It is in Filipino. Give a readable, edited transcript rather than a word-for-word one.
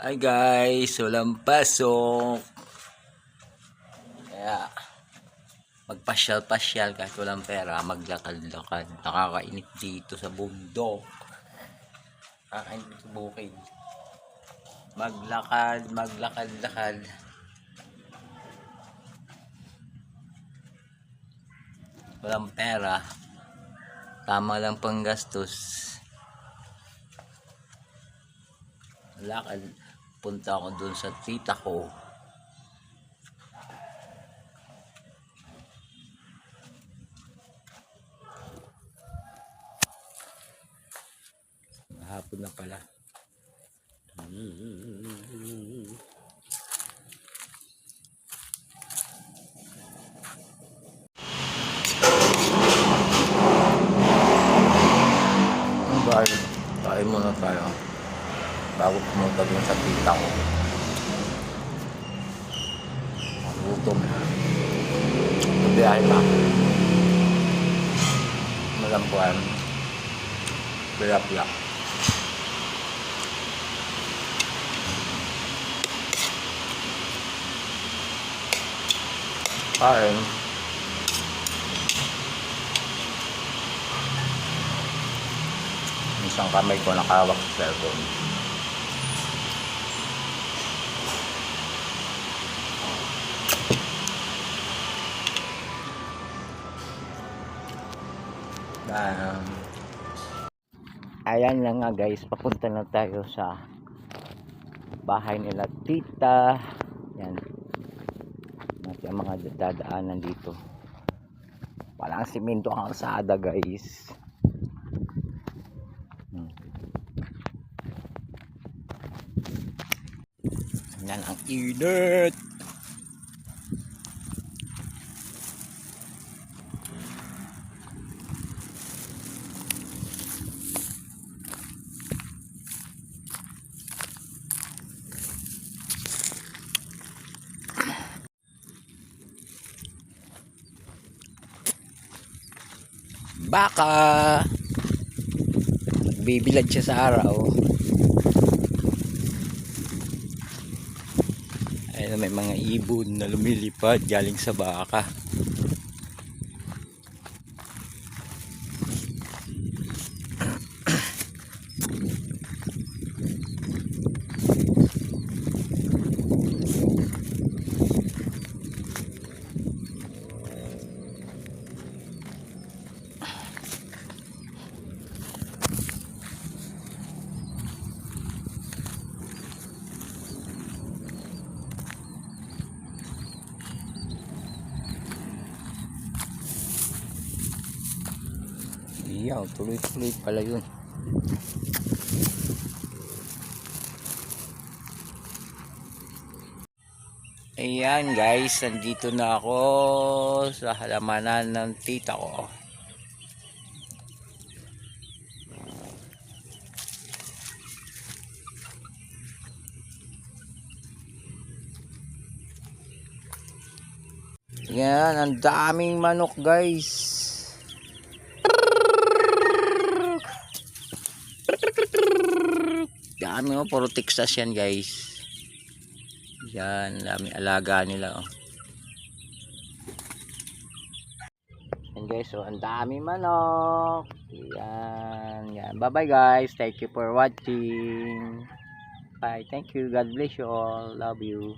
Hi guys, walang pasok. Kaya magpasyal-pasyal kahit walang pera, maglakad-lakad. Nakakainit dito sa bundok. Nakakainit sa bukid. Maglakad-lakad. Walang pera. Tama lang pang gastos. Lakad. Punta ako dun sa tita ko. Hapon na pala. Kain muna tayo bago pumunta dun sa tita ko. Gutom. Biyahe pa. Malampuan. Pilapia. Kain. Isang kamay ko nakahawak sa cellphone. Ayan na nga guys, papunta na tayo sa bahay nila tita. Yan. Natin ang mga dadaanan dito. Walang simento ang kalsada guys. Yan ang init. Baka bibilad siya sa araw. Ayun, may mga ibon na lumilipad galing sa baka. Iyaw, tuloy-tuloy pala yun. Ayan guys, nandito na ako sa halamanan ng tita ko. Yan, ang daming manok guys. Dami mo, puro Texas yan guys. Yan, dami alaga nila oh. Yan guys, so ang dami manok. Yan. Bye bye guys, thank you for watching. Bye, thank you, God bless you all, love you.